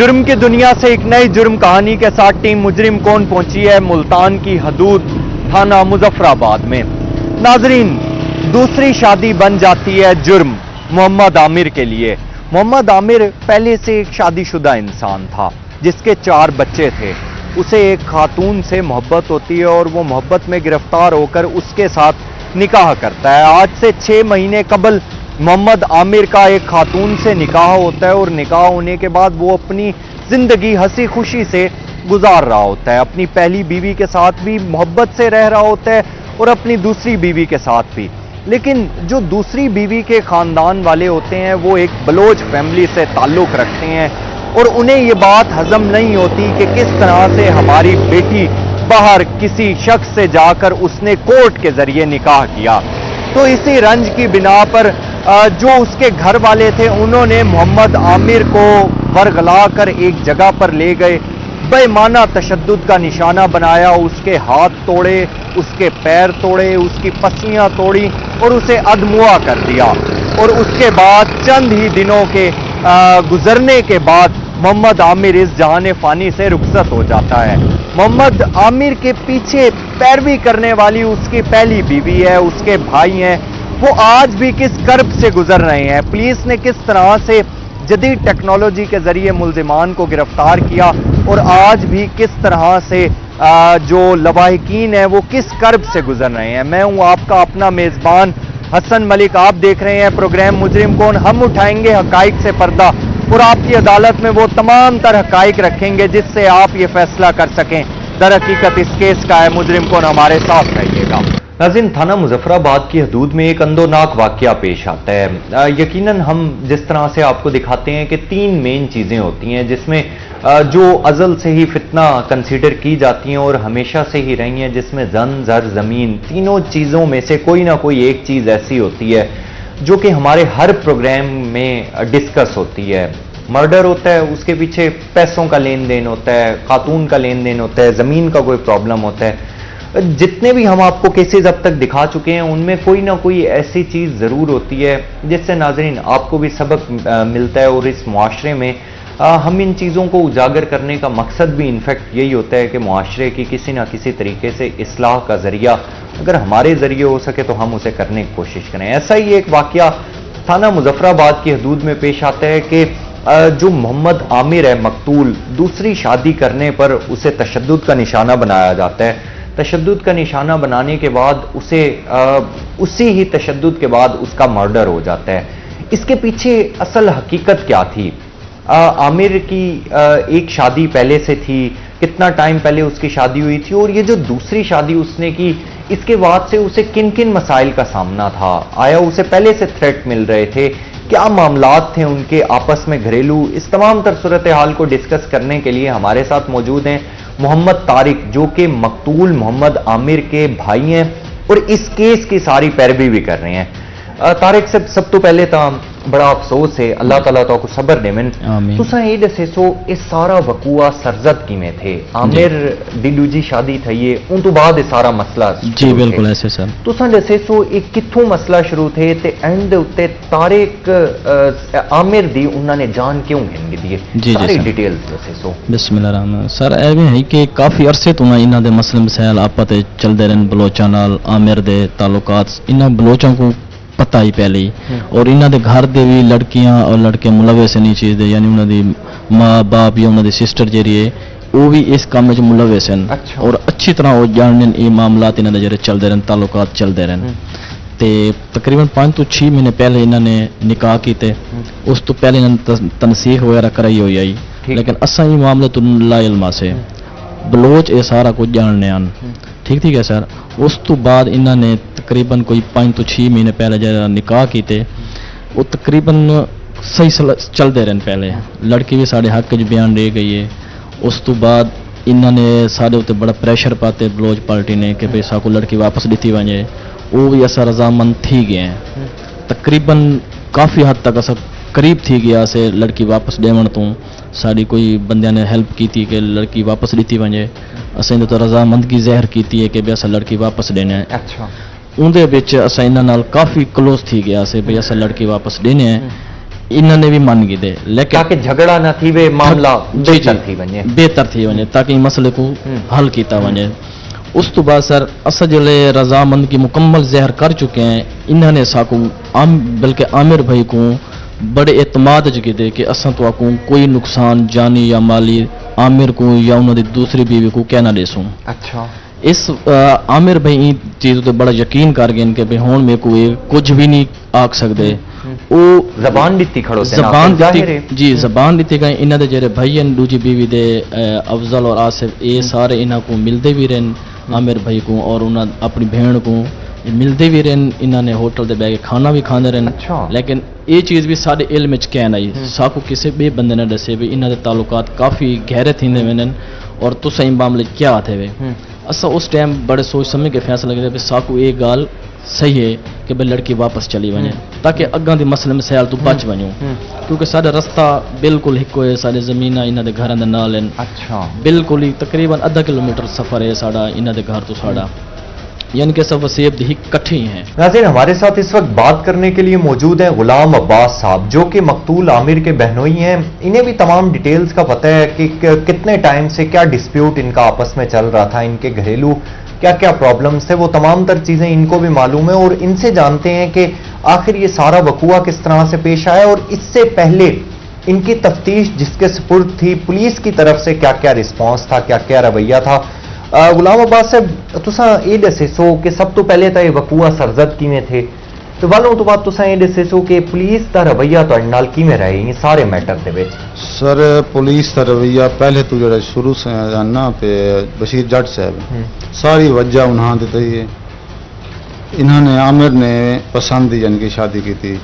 जुर्म की दुनिया से एक नई जुर्म कहानी के साथ टीम मुजरिम कौन पहुंची है मुल्तान की हदूद थाना मुजफ्फराबाद में। नाजरीन, दूसरी शादी बन जाती है जुर्म मोहम्मद आमिर के लिए। मोहम्मद आमिर पहले से एक शादीशुदा इंसान था जिसके 4 बच्चे थे। उसे एक खातून से मोहब्बत होती है और वो मोहब्बत में गिरफ्तार होकर उसके साथ निकाह करता है। आज से 6 महीने कबल मोहम्मद आमिर का एक खातून से निकाह होता है और निकाह होने के बाद वो अपनी जिंदगी हंसी खुशी से गुजार रहा होता है। अपनी पहली बीवी के साथ भी मोहब्बत से रह रहा होता है और अपनी दूसरी बीवी के साथ भी। लेकिन जो दूसरी बीवी के खानदान वाले होते हैं वो एक बलोच फैमिली से ताल्लुक रखते हैं और उन्हें ये बात हजम नहीं होती कि किस तरह से हमारी बेटी बाहर किसी शख्स से जाकर उसने कोर्ट के जरिए निकाह किया। तो इसी रंज की बिना पर जो उसके घर वाले थे उन्होंने मोहम्मद आमिर को वरगला कर एक जगह पर ले गए, बेईमाना तशद्दुद का निशाना बनाया, उसके हाथ तोड़े, उसके पैर तोड़े, उसकी पसलियां तोड़ी और उसे अधमुआ कर दिया। और उसके बाद चंद ही दिनों के गुजरने के बाद मोहम्मद आमिर इस जहाने फानी से रुखसत हो जाता है। मोहम्मद आमिर के पीछे पैरवी करने वाली उसकी पहली बीवी है, उसके भाई हैं, वो आज भी किस कर्ब से गुजर रहे हैं। पुलिस ने किस तरह से जदीद टेक्नोलॉजी के जरिए मुल्जिमान को गिरफ्तार किया और आज भी किस तरह से जो लवाहिकीन है वो किस कर्ब से गुजर रहे हैं। मैं हूं आपका अपना मेजबान हसन मलिक, आप देख रहे हैं प्रोग्राम मुजरिम कौन। हम उठाएंगे हकाइक से पर्दा और आपकी अदालत में वो तमाम तर हकाइक रखेंगे जिससे आप ये फैसला कर सकें दर हकीकत इस केस का है मुजरिम कौन। हमारे साथ रहिएगा। नाज़रीन, थाना मुजफ्फराबाद की हदूद में एक अंदोनाक वाकया पेश आता है। यकीनन हम जिस तरह से आपको दिखाते हैं कि 3 मेन चीज़ें होती हैं जिसमें जो अज़ल से ही फितना कंसीडर की जाती हैं और हमेशा से ही रही हैं, जिसमें जन जर ज़मीन तीनों चीज़ों में से कोई ना कोई एक चीज़ ऐसी होती है जो कि हमारे हर प्रोग्राम में डिस्कस होती है। मर्डर होता है, उसके पीछे पैसों का लेन देन होता है, खातून का लेन देन होता है, ज़मीन का कोई प्रॉब्लम होता है। जितने भी हम आपको केसेस अब तक दिखा चुके हैं उनमें कोई ना कोई ऐसी चीज़ ज़रूर होती है जिससे नाजरीन आपको भी सबक मिलता है। और इस मुआशरे में हम इन चीज़ों को उजागर करने का मकसद भी इनफैक्ट यही होता है कि मुआशरे की किसी ना किसी तरीके से इस्लाह का ज़रिया अगर हमारे ज़रिए हो सके तो हम उसे करने की कोशिश करें। ऐसा ही एक वाकया थाना मुजफ्फराबाद की हदूद में पेश आता है कि जो मोहम्मद आमिर है मकतूल, दूसरी शादी करने पर उसे तशद्दुद का निशाना बनाया जाता है। तशद्दुद का निशाना बनाने के बाद उसे उसी ही तशद्दुद के बाद उसका मर्डर हो जाता है। इसके पीछे असल हकीकत क्या थी? आमिर की एक शादी पहले से थी, कितना टाइम पहले उसकी शादी हुई थी और ये जो दूसरी शादी उसने की इसके बाद से उसे किन किन मसाइल का सामना था? आया उसे पहले से थ्रेट मिल रहे थे? क्या मामलात थे उनके आपस में घरेलू? इस तमाम तर सूरत हाल को डिस्कस करने के लिए हमारे साथ मौजूद हैं मोहम्मद तारिक, जो कि मकतूल मोहम्मद आमिर के भाई हैं और इस केस की सारी पैरवी भी कर रहे हैं। तारिक साहब, सब तो पहले तो बड़ा अफसोस है, अल्लाह ताला तो सबर देवन। तुसा ये दसे सो ये सारा वकूआ सरजद किमें थे? आमिर दी दूजी शादी थी ये उन तो बाद ये सारा मसला जी बिल्कुल ऐसे सर तुसा दसे सो एक कित्थों मसला शुरू थे ते एंड दे उत्ते तारिक आमिर दी उन्होंने जान क्यों हिंद दी? सारी डिटेल्स दसे सो। बिस्मिल्लाह रहमान सर, एवें है कि काफ़ी अरसे तो इन्हों के मसले मसाइल आपस चलते रहन। बलोचा नाल आमिर दे ताल्लुकात इन्होंने बलोचों को पता ही पहले ही और इन्हों के घर दे भी लड़कियां और लड़के मुलविस नहीं चीज़, यानी उन्होंने माँ बाप या उन्होंने सिस्टर जी है वो भी इस काम में मुलविस हैं। अच्छा। और अच्छी तरह वो जानने ये मामला इन्होंने जरिए चलते रहन, ताल्लुकात चलते रहन। तो तकरीबन 5 to 6 महीने पहले इन्होंने निकाह किए, उस तो पहले इन्होंने तनसीह वगैरह कराई हुई आई, लेकिन असा ही मामले तो ला इल्मा से बलोच ये सारा कुछ जानने आन। ठीक है सर। उस तो बाद इन्होंने तकरीबन कोई 5 to 6 महीने पहले जरा निकाह किए, वो तकरीबन सही चलते रहन। पहले लड़की भी साढ़े हक च बयान दे गई है। उस तो बाद इन्होंने साढ़े उत्ते बड़ा प्रेशर पाते बलोच पार्टी ने कि भाई साको लड़की वापस दी वजे, वो भी असा रजामंद थी गए हैं। तकरीबन काफ़ी हद तक असा करीब थी गया से लड़की वापस देवन तो साड़ी कोई बंदियां ने हेल्प की थी कि लड़की वापस दी वजे। असें तो रजामंदगी ज़ाहिर की है कि भी असा लड़की वापस देने है। अच्छा। उनके बिच असा इन्हां नाल काफ़ी क्लोज थी गया से भी असा लड़की वापस देने हैं। इन्होंने भी मान गए थे, लेकिन ताकि झगड़ा न थी वे मामला जी बेहतर थी वञे। बेहतर थी वञे ताकि मसले को हल किया वञे। उस तो बाद सर अस जले रजामंद की मुकम्मल ज़हर कर चुके हैं, इन्होंने साकू बल्कि आमिर भाई को बड़े एतमाद जगे दे कि असा तो आकू कोई नुकसान जानी या माली आमिर को या उन्होंने दूसरी बीवी को क्या ना देसूं। अच्छा, इस आमिर भाई इन चीज़ों ते बड़ा यकीन कर गए कि भाई हुण मेरे को ये कुछ भी नहीं आख सकते। वो जबान दी खड़ो थे जबान दी जी जबान दी गए। इन्हों के जेरे भाई हैं दूजी बीवी दे अफजल और आसिफ, ये सारे इन्हों को मिलते भी रहन आमिर भाई को और उन्हें अपनी भेण को मिलते भी रहन। इन्होंने होटल दे बैठ के खाना भी खाते रहन। अच्छा। लेकिन ये चीज़ भी साढ़े इल्म च कैन आई, साकू किसी भी बंदे ने दसे भी इन्हों के ताल्लुकात काफ़ी गहरे थींदे वञन और तुस इन मामले क्या थे वे। असा उस टाइम बड़े सोच समझ के फैसला लगे साकू ये गाल सही है कि भाई लड़की वापस चली वञे ताकि अग्गां दे मसले मसैल तो बच वञूं, क्योंकि साडा रस्ता बिल्कुल हिको है, साडे ज़मीनां इन्हां दे घरां दे नाल हैं। अच्छा, बिल्कुल ही तकरीबन आधा किलोमीटर सफ़र है साडा इन्हां दे घर तो साडा, यानी कि सब वसीयत दी इकट्ठी हैं। नाज़रीन, हमारे साथ इस वक्त बात करने के लिए मौजूद हैं गुलाम अब्बास साहब, जो कि मकतूल आमिर के बहनोई हैं। इन्हें भी तमाम डिटेल्स का पता है कि कितने टाइम से क्या डिस्प्यूट इनका आपस में चल रहा था, इनके घरेलू क्या क्या प्रॉब्लम्स थे, वो तमाम तर चीज़ें इनको भी मालूम है और इनसे जानते हैं कि आखिर ये सारा वकूआ किस तरह से पेश आया और इससे पहले इनकी तफ्तीश जिसके सुपुर्द थी पुलिस की तरफ से क्या क्या रिस्पॉन्स था, क्या क्या रवैया था। गुलाम अब्बास साहब, तुसा ये दसे सो कि सब तो पहले तो ये वकूआ सरजद किवें थे, तो वालों तो बाद तुसा ये दसे सो कि पुलिस का रवैया तुहाडे नाल किवें रहा ये सारे मैटर दे विच। सर पुलिस का रवैया पहले तो जो शुरू से जानना पे बशीर जट साहब सारी वजह उन्होंने दी है। इन्होंने आमिर ने पसंद यानी कि शादी की थी,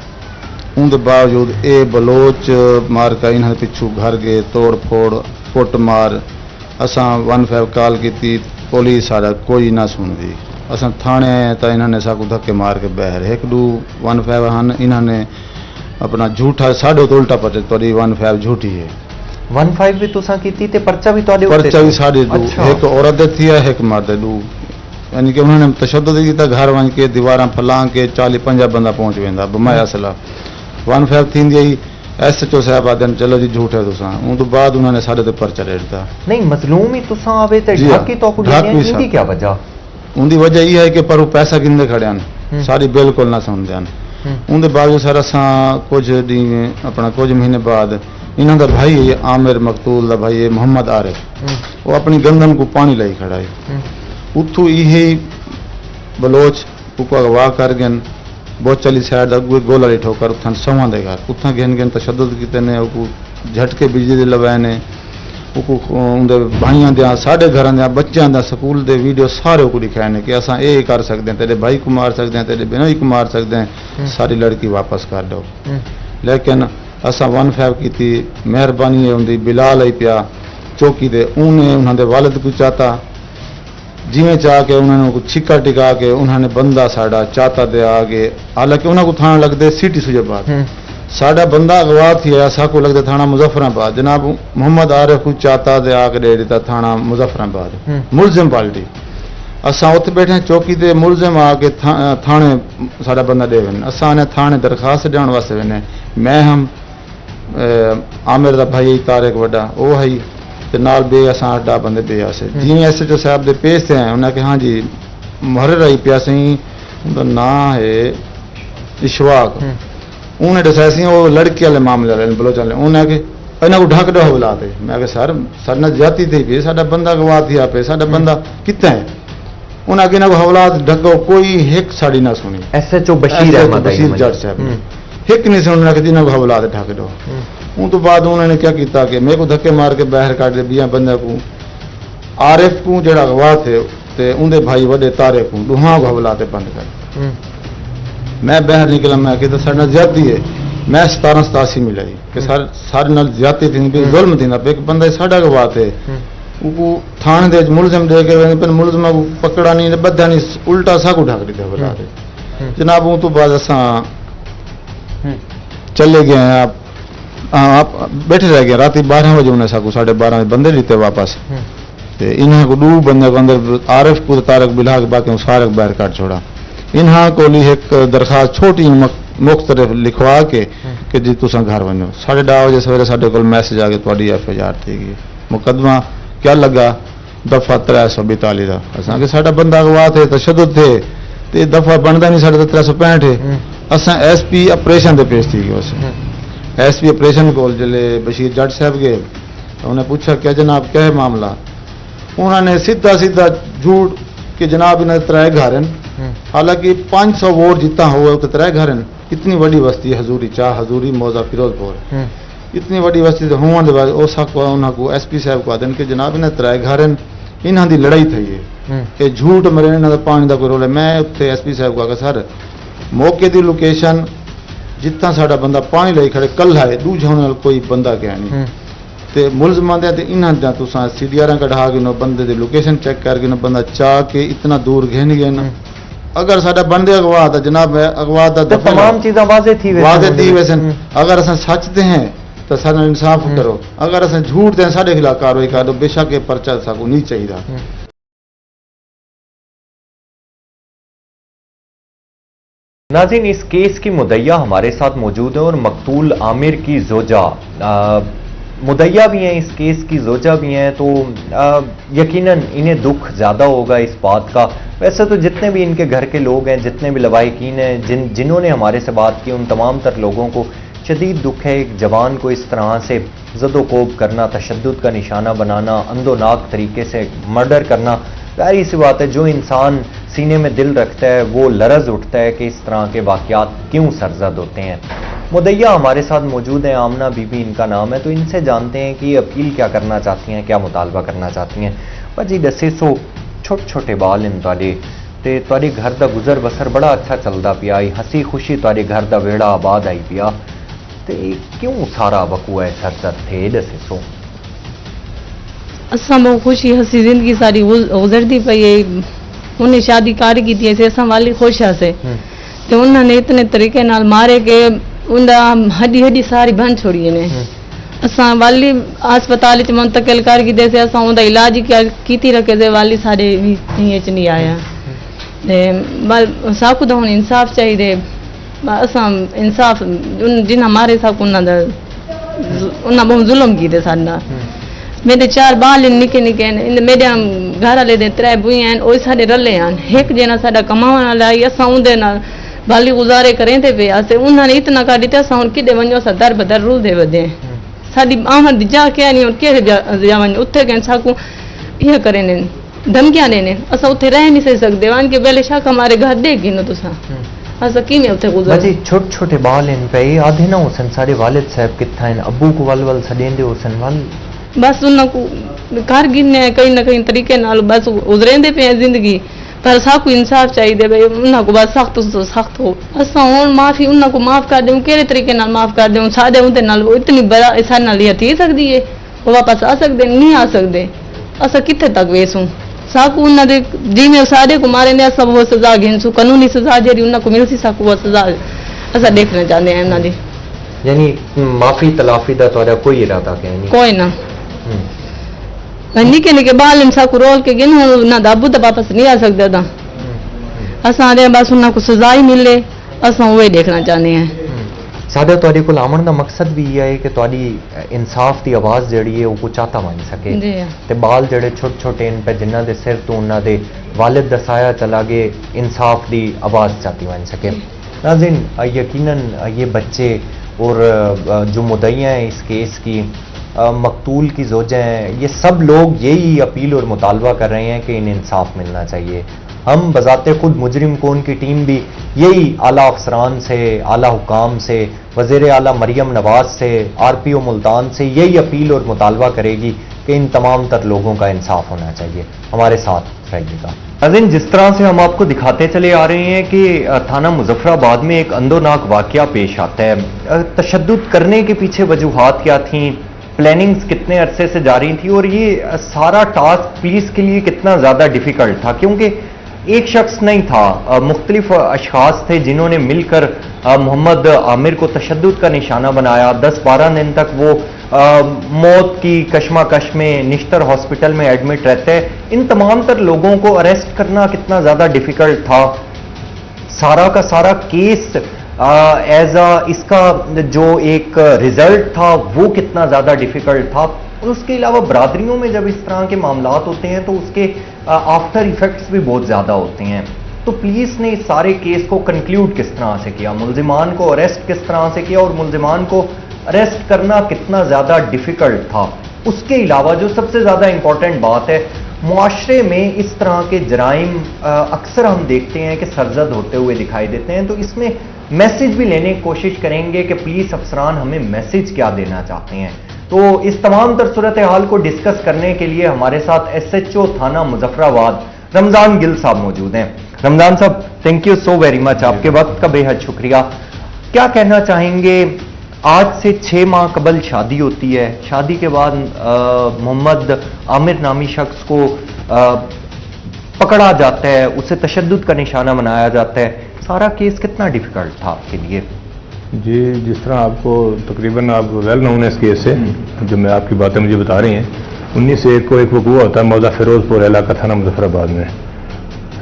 उनके बावजूद ये बलोच मार कर इन्होंने पिछू घर गए, तोड़ फोड़ कुट मार। असा 15 कॉल की थी, पुलिस सारा कोई ना सुनती। असा थाने तो इन्होंने साकू धक्के मार के बहर 1-2-15 हैं। इन्होंने अपना झूठा साढ़े तो उल्टा पटे थोड़ी 15 झूठी है। 15 भी तुसा कीती ते पर्चा भी तुहाडे उत्ते पर्चा भी साढ़े दो, अच्छा। एक औरत दे थी एक मर्द दे दो, यानी कि उन्होंने तशद्दुद किया। घर वन के दीवार फलां के 40-50 बंदा पहुंच वेंदा बमाया असला 15 थी गई। SHO साहब आदन चलो जी झूठ है तुसा, उन तो बाद उन्होंने साढ़े ते पर्चा दे दिता। नहीं, मजलूम ही तुसा आवे ते जी हाँ, ढाकी तो कुछ ढाक नहीं भी है, इनकी क्या वजह? उनकी वजह यह है कि पर वो पैसा गिनते खड़े हैं, सारी बिल्कुल ना सुनते हैं। उनके बावजूद सर असा कुछ दिन अपना कुछ महीने बाद इन्हों का भाई है आमिर मकतूल का भाई है मोहम्मद आरिफ, वो अपनी गंदम को पानी लाई खड़ा है। उतू यही बलोच उको अगवा कर गए, बहुत चली साइड अगुए गोला ली ठोकर उठान सवा दे घर उतना गेन गेन तशद्दुद किते ने, झटके बिजली दे लवाए ने, उनके भाइयों दे साढ़े घर दे बच्चों दे स्कूल दे वीडियो सारे को दिखाए ने कि असा ये कर सकते हैं, तेरे भाई को मार सकते हैं, तेरे बहनोई को मार सकते हैं, सारी लड़की वापस कर दो। लेकिन असा 15 की थी, मेहरबानी है उनकी बिलाल आई पिया चौकी दे, उन्हें उन्होंने वालिद को चाहता जिमें चाह के उन्होंने कुछ छिक्का टिका के उन्होंने बंदा साड़ा चाहता दे आगे, हालांकि उन्होंने को थाना लगते सिटी सुजाबाद, साड़ा बंदा अगवा थी ऐसा को लगता थाना मुजफ्फराबाद। जनाब मोहम्मद आरिफ को चाहता दे आके दे दिता थाना मुजफ्फराबाद मुलजिम पार्टी। असा उत्थे बैठे चौकी दे मुलजिम आके थाने साड़ा बंदा दे वन, असा ने थाने दरखास्त देने वास्ते वेने, मैं हम आमिर दा भाई तारिक वड्डा वो है ते नाल बे असा 8 बंदे बे आसे। जिवें SHO साहब दे पेश थे उन्हें कि हाँ जी मुहर्रर आई पिया सही, उनका नाम है इशवाक। उन्हें दसाया सी वो लड़की वाले मामले वाले बलोच वाले, उन्हें कि इन्हों को ढक दो बुलाते। मैं कि सर सर ने जाती थी भी साडा बंदा गवा थी आपे, साडा बंदा कितना है, उन्हें कि इन्हों हवलात ढको कोई हिक साड़ी ना सुनी। SHO बशीर अहमद बशीर जट साहब हिक नहीं सुनना कि जिन्हों को हवलात ढक दो। उन तो बाद उन्होंने क्या किया कि मेरे को धक्के मार के बाहर काट दे 20 बंदे को, आरिफ को जड़ा गवाह थे ते उनके भाई वडे तारे को दुहा को हवलाते बंद कर। मैं बाहर निकला, मैं कि सर नाल ज्यादती है, मैं 1787 मिलाई कि सर सारे नाल ज्यादती थी, जुल्म थी ना, एक बंदा साडा गवाह थे वो थाने दे मुलजिम दे के पर मुलजिम को पकड़ा नहीं बद्धा नहीं, उल्टा सा को ढक दिया हवलाते। जनाब उन तो बाद असा चले गए हैं, आप बैठे रह गए। रात 12 बजे उन्हें साकू 12:30 बंदे जीते वापस, इन्हें को 2 बंदे को अंदर आरिफ को तारक बिला के बाकी सारे बाहर काट छोड़ा। इन्हें को ली एक दरखास्त छोटी मुख्तलिफ लिखवा के کہ جی تساں گھر ونجو 10:30 بجے سویرے ساڈے کول میسج آ کے تہاڈی FIR تھی گئی مقدمہ کیا لگا دفعہ 342 دا اساں کہ ساڈا بندہ اغوا تھے تشدد تھے تے دفعہ بندا نہیں ساڈا 365 ہے اساں SP آپریشن دے پیش تھی گئے SP آپریشن کول جلے بشیر جٹ صاحب گئے انہوں نے پوچھا کیا جناب کیا ہے معاملہ انہوں نے سیدھا جھوٹ کہ جناب انہیں 3 گھر ہیں حالانکہ 500 ووٹ جتنا ہوا ہے 3 گھر ہیں اتنی بڑی بستی ہزوری چاہ ہزوری موضع فیروز پور اتنی بڑی بستی ہونے کے بعد اس انہوں کو SP صاحب کو آدھے کہ جناب انہیں 3 گھر ہیں انہوں کی لڑائی تھی ہے کہ جھوٹ مرے انہوں کا پانی کا کوئی رول ہے میں اتنے SP صاحب کو آ کے سر موقع کی لوکیشن جتنا ساڈا بندہ پانی لے کھڑے کل ہے دوجا ہونے کوئی بندہ کیا نہیں تے ملزمان دے انہاں دا تساں CDR کڈھا کے نو بندے دی لوکیشن چیک کر کے نو بندہ چاہ کے اتنا دور گھن گئے نا اگر ساڈا بندے اغوا تھا جناب اغوا دا تمام چیزاں واضح تھی ویسے اگر اساں سچ تے ہیں تو سارا انصاف کرو اگر اساں جھوٹ تے ساڈے خلاف کاروائی کر دو بے شک یہ پرچہ ساکو نہیں چاہیے ناظرین اس کیس کی مدعیہ ہمارے ساتھ موجود ہے اور مقتول عامر کی زوجہ مدعیہ بھی ہیں اس کیس کی زوجہ بھی ہیں تو یقیناً انہیں دکھ زیادہ ہوگا اس بات کا ویسے تو جتنے بھی ان کے گھر کے لوگ ہیں جتنے بھی لوائقین ہیں جنہوں نے ہمارے سے بات کی ان تمام تر لوگوں کو شدید دکھ ہے ایک جوان کو اس طرح سے زد و کوب کرنا تشدد کا نشانہ بنانا اندوناک طریقے سے مرڈر کرنا ظاہری سی بات ہے جو انسان سینے میں دل رکھتا ہے وہ لرز اٹھتا ہے کہ اس طرح کے واقعات کیوں سرزد ہوتے ہیں مدعیہ ہمارے ساتھ موجود ہیں آمنہ بی بی ان کا نام ہے تو ان سے جانتے ہیں کہ یہ اپیل کیا کرنا چاہتی ہیں کیا مطالبہ کرنا چاہتی ہیں جی دسے سو چھوٹے بال ان تے تاری گھر دا گزر بسر بڑا اچھا چلتا پیا ہسی خوشی تاری گھر دا ویڑا آباد آئی پیا تے کیوں سارا وقوع ہے سرزد تھے دسے سو اساں بہت خوشی ہسی زندگی ساری گزرتی پئی ہے انہیں شادی کار کی تھی اساں والی خوش ہسے تے انہوں نے اتنے طریقے نال مارے کہ اندا ہڈی ساری بن چھوڑی نے اساں والی ہسپتال وچ منتقل کر کے دے اساں اوندا علاج کیتی رکھے سے والی سارے وچ نہیں آیا تے ساکو دا ہن انصاف چاہیے اساں انصاف جنہاں مارے ساکو انہاں بہت ظلم کیتے ساڈا میرے 4 بال نکے میرے گھر والے دے 3 بوئیں ہیں وہ سارے رلے ہیں ایک جنا ساڈا کماون والا اساں اون دے نال بالی گزارے کریں تے پے اسے انہاں نے اتنا کر دتا اساں ہن کڈے ونجو اساں در بدر رو دے ودے ساڈی آمد جا کے نہیں کہ جا ون اوتھے کہ ساکو یہ کرے نے دھمکیاں دینے اساں اوتھے رہ نہیں سکدے وان کے پہلے شک ہمارے گھر دے گی نو تساں اساں کیویں اوتھے گزار جی چھوٹے بال ان پہ آدھے نہ حسن سارے والد صاحب کتھا ہیں ابو کو ول سڈیندے حسن ول بس انہوں کو کر گنے کہیں نہ کہیں طریقے نال بس گزرے پے زندگی پر ساکو انصاف چاہیے بھائی انہوں کو بس سخت تو سخت ہو اساں ہوں معافی انہوں کو معاف کر دوں کہڑے طریقے نال معاف کر دوں سادے اندر نال اتنی بڑا سارے نال یہ تھی سکتی ہے وہ واپس آ سکتے نہیں آ سکتے اساں کتنے تک ویسوں ساکو انہوں دے جی میں سارے کو مارے نے سب وہ سزا گھنسوں قانونی سزا جی انہوں کو ملسی ساکو وہ سزا اساں دیکھنا چاہتے ہیں انہوں دی یعنی معافی تلافی دا تہاڈا کوئی ارادہ نہیں کوئی نہ نکے بال کو رول کے گن نہ ابو تو واپس نہیں آ سکتا تھا اساں دے بس انہاں کو سزا ہی ملے اساں وہی دیکھنا چاہتے ہیں سادہ تہاڈے کول آمن دا مقصد بھی یہ ہے کہ تہاڈی انصاف دی آواز جڑی ہے وہ کو چاہتا بن سکے تے بال جڑے چھوٹے ان پہ جنہاں دے سر تو انہاں دے والد دا سایہ چلا گئے انصاف دی آواز چاہتی بن سکے ناظرین یقیناً یہ بچے اور جو مدعیاں ہیں اس کیس کی مقتول کی زوجیں ہیں یہ سب لوگ یہی اپیل اور مطالبہ کر رہے ہیں کہ انہیں انصاف ملنا چاہیے ہم بذات خود مجرم کون کی ٹیم بھی یہی اعلیٰ افسران سے اعلیٰ حکام سے وزیر اعلیٰ مریم نواز سے RPO ملتان سے یہی اپیل اور مطالبہ کرے گی کہ ان تمام تر لوگوں کا انصاف ہونا چاہیے ہمارے ساتھ رہیے گا ناظرین جس طرح سے ہم آپ کو دکھاتے چلے آ رہے ہیں کہ تھانہ مظفر آباد میں ایک اندوناک واقعہ پیش آتا ہے تشدد کرنے کے پیچھے وجوہات کیا تھیں پلاننگز کتنے عرصے سے جاری تھی اور یہ سارا ٹاسک پولیس کے لیے کتنا زیادہ ڈیفیکلٹ تھا کیونکہ ایک شخص نہیں تھا مختلف اشخاص تھے جنہوں نے مل کر محمد عامر کو تشدد کا نشانہ بنایا 10-12 دن تک وہ موت کی کشمکش میں نشتر ہاسپٹل میں ایڈمٹ رہتے ان تمام تر لوگوں کو اریسٹ کرنا کتنا زیادہ ڈیفیکلٹ تھا سارا کا سارا کیس एज इसका जो एक रिजल्ट था वो कितना ज़्यादा डिफ़िकल्ट था, और उसके अलावा बरादरियों में जब इस तरह के मामलात होते हैं तो उसके आफ्टर इफ़ेक्ट्स भी बहुत ज़्यादा होते हैं। तो पुलिस ने इस सारे केस को कंक्लूड किस तरह से किया, मुलजिमान को अरेस्ट किस तरह से किया, और मुलजिमान को अरेस्ट करना कितना ज़्यादा डिफ़िकल्ट था। उसके अलावा जो सबसे ज़्यादा इम्पॉर्टेंट बात है, मुआशरे में इस तरह के जराइम अक्सर हम देखते हैं कि सरजद होते हुए दिखाई देते हैं, तो इसमें मैसेज भी लेने की कोशिश करेंगे कि पुलिस अफसरान हमें मैसेज क्या देना चाहते हैं। तो इस तमाम तर सूरत हाल को डिस्कस करने के लिए हमारे साथ SHO थाना मुजफ्फराबाद रमज़ान गिल साहब मौजूद हैं। रमज़ान साहब, thank you so very much, आपके वक्त का बेहद शुक्रिया। क्या कहना चाहेंगे, आज से 6 माह कबल शादी होती है, शादी के बाद मोहम्मद आमिर नामी शख्स को पकड़ा जाता है, उसे तशद्दुद का निशाना बनाया जाता है, सारा केस कितना डिफिकल्ट था आपके लिए? जी, जिस तरह आपको तकरीबन आप वेल नोन है इस केस से, जो मैं आपकी बातें मुझे बता रही हैं, 19/1 को एक वकूआ होता है मौजा फिरोजपुर इलाका थाना मुजफ्फराबाद में।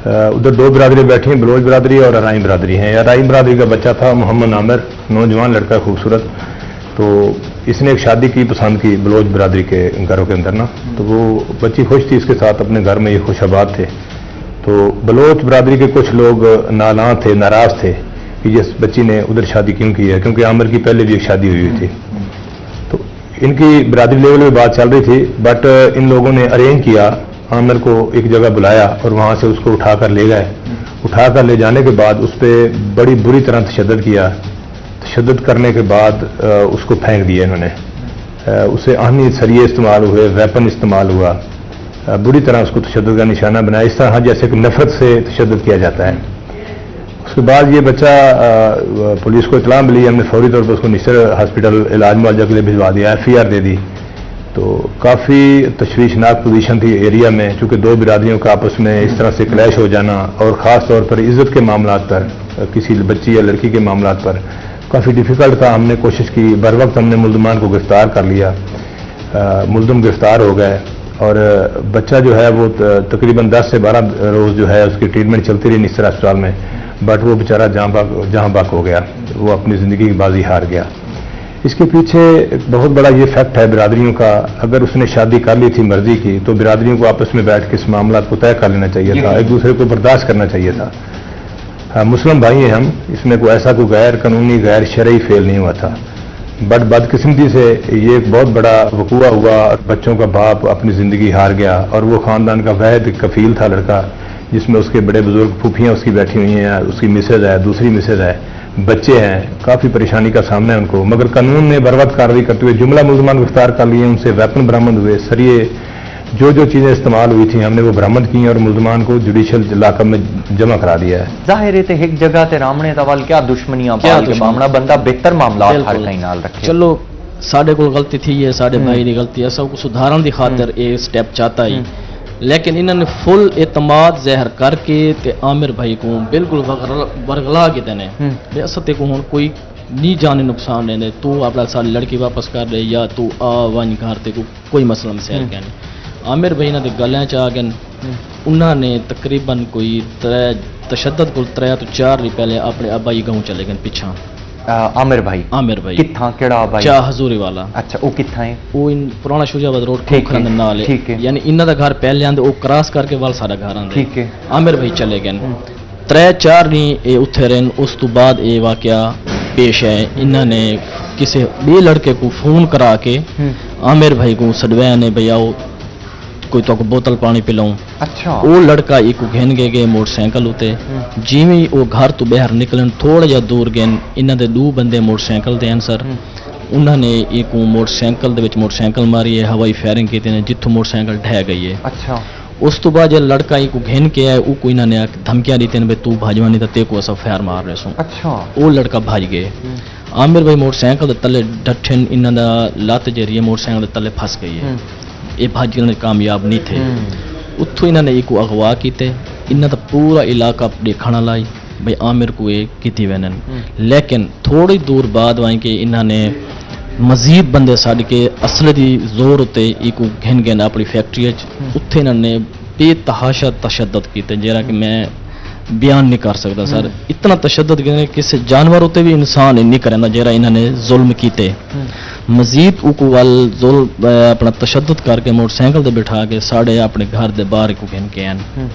उधर 2 बरादरी बैठी हैं, बलोच बरादरी और अराई बरादरी हैं। अराई बरादरी का बच्चा था मोहम्मद आमिर, नौजवान लड़का खूबसूरत, तो इसने एक शादी की पसंद की बलोच बरादरी के घरों के अंदर ना, तो वो बच्ची खुश थी इसके साथ, अपने घर में ये खुशाबाद थे। तो बलोच बरादरी के कुछ लोग नालां थे, नाराज थे कि जिस बच्ची ने उधर शादी क्यों की है, क्योंकि आमिर की पहले भी एक शादी हुई थी। तो इनकी बरादरी लेवल में बात चल रही थी, बट इन लोगों ने अरेंज किया, आमिर को एक जगह बुलाया और वहाँ से उसको उठाकर ले गए। उठाकर ले जाने के बाद उस पर बड़ी बुरी तरह तशद्दुद किया। तशद्दुद करने के बाद उसको फेंक दिया इन्होंने, उसे आहनी सरिये इस्तेमाल हुए, वेपन इस्तेमाल हुआ, बुरी तरह उसको तशद्दुद का निशाना बनाया, इस तरह जैसे कि नफरत से तशद्दुद किया जाता है। उसके बाद ये बच्चा पुलिस को इतला मिली, हमने फौरी तौर पर उसको निश्चर हॉस्पिटल इलाज मुआवजा के लिए भिजवा दिया, FIR दे दी। तो काफ़ी तशवीशनाक पोजीशन थी एरिया में, चूँकि 2 बिरादरियों का आपस में इस तरह से क्लैश हो जाना, और ख़ास तौर पर इज़्ज़त के मामलात पर, किसी बच्ची या लड़की के मामलात पर काफ़ी डिफ़िकल्ट था। हमने कोशिश की, बर वक्त हमने मुल्ज़मान को गिरफ़्तार कर लिया, मुल्ज़म गिरफ़्तार हो गए, और बच्चा जो है वो तकरीबन 10 से 12 रोज़ जो है उसकी ट्रीटमेंट चलती रही निस्तर अस्पताल में, बट वो बेचारा जहाँ बाक हो गया, वो अपनी ज़िंदगी की बाजी हार गया। इसके पीछे एक बहुत बड़ा ये फैक्ट है बिरादरियों का, अगर उसने शादी कर ली थी मर्जी की, तो बिरादरियों को आपस में बैठ के इस मामला को तय कर लेना चाहिए था, एक दूसरे को बर्दाश्त करना चाहिए था। मुस्लिम भाई हैं हम, इसमें कोई ऐसा कोई गैर कानूनी गैर शरई फेल नहीं हुआ था, बट बदकिस्मती से ये एक बहुत बड़ा वकूआ हुआ, बच्चों का बाप अपनी ज़िंदगी हार गया, और वो ख़ानदान का वाहिद कफील था लड़का, जिसमें उसके बड़े बुजुर्ग फूफियाँ उसकी बैठी हुई हैं, उसकी मिसेज है, दूसरी मिसेज है, बच्चे हैं, काफ़ी परेशानी का सामना है उनको, मगर कानून ने बर वक्त कार्रवाई करते हुए जुमला मुल्ज़मान गिरफ्तार कर लिए, उनसे वेपन बरामद हुए, सरिये जो चीज़ें इस्तेमाल हुई थी हमने वो बरामद की, और मुल्ज़मान को जुडिशल इलाका में जमा करा दिया है। जाहिर है एक जगह ते रामने तवाल क्या दुश्मनियां पाल के मामला बंदा बेहतर मामला हर कहीं नाल रखे। चलो साढ़े को गलती थी है, साढ़े भाई की गलती है, सब सुधारन की खातर ये स्टेप चाहता ही, लेकिन इन्होंने फुल एतमाद जहर करके ते आमिर भाई को बिल्कुल बरगला के देने असते को हुन कोई नहीं जाने नुकसान देने, तू अपना सारी लड़की वापस कर दे या तू आ वन घर ते कोई मसला मसैल कहने। आमिर भाई ने गलें च आ गए, उन्होंने तकरीबन कोई तशद्दुद को 3 तो 4 दिन पहले अपने अब्बाई गाँव चले गए पिछा। आमिर भाई कित्था केड़ा अब्बाई? चाह हजूरी वाला। अच्छा, वो कित्था है? वो इन पुराना शुजाबाद रोड खोखरा दे नाल है, यानी इन्हां दा घर पहले आंदे, वो क्रॉस करके वाल सारा घर आंदे। ठीक है। आमिर भाई चले गए, 3-4 दिन ये उत्थे रहन, उस तो बाद ये वाकया पेश है। इन्होंने किसी बे लड़के को फोन करा के आमिर भाई को सदवाया ने भई आओ कोई तो बोतल पानी पिलाऊं। अच्छा। वो लड़का एक घेन गए मोटरसाइकिल उते, जिवें वो घर तो बाहर निकलन थोड़ा जा दूर गए, इन्हां दे 2 बंदे मोटरसाइकिल ते आंसर, उन्होंने एक मोटरसाइकिल दे विच मोटरसाइकिल मारी है, हवाई फायरिंग की ने, जिथों मोटरसाइकिल ढह गई है। अच्छा। उस तो बाद जो लड़का एक घेन के आया, वो इन्होंने धमकियां दी भाई तू भाजवा नहीं तो ते को असा फायर मार रहे सो। अच्छा। वो लड़का भाज गए। आमिर भाई मोटरसाइकिल के तले डठन, इन्हों का लत जरिए मोटरसाइकिल के तले फंस गई है, ये भाजने कामयाब नहीं थे। उत्थों इन्होंने एक अगवा किते, इन्हों का पूरा इलाका देखना लाई भाई आमिर को ये की वैन, लेकिन थोड़ी दूर बाद वहीं के इन्होंने मजीद बंदे सद के असल की जोर उत्ते एक घिन गए अपनी फैक्ट्री, उत्थे इन्होंने बेतहाशा तशद्दुद किए, जरा कि मैं بیان نہیں کر سکتا سر. اتنا تشدد کسی جانور اتنے بھی انسان نہیں کرنا جہاں انہوں نے ظلم کیتے. مزید اوکو وال ظلم اپنا تشدد کر کے موٹر سائیکل تے بٹھا کے ساڑے اپنے گھر دے باہر کو گن کے ہیں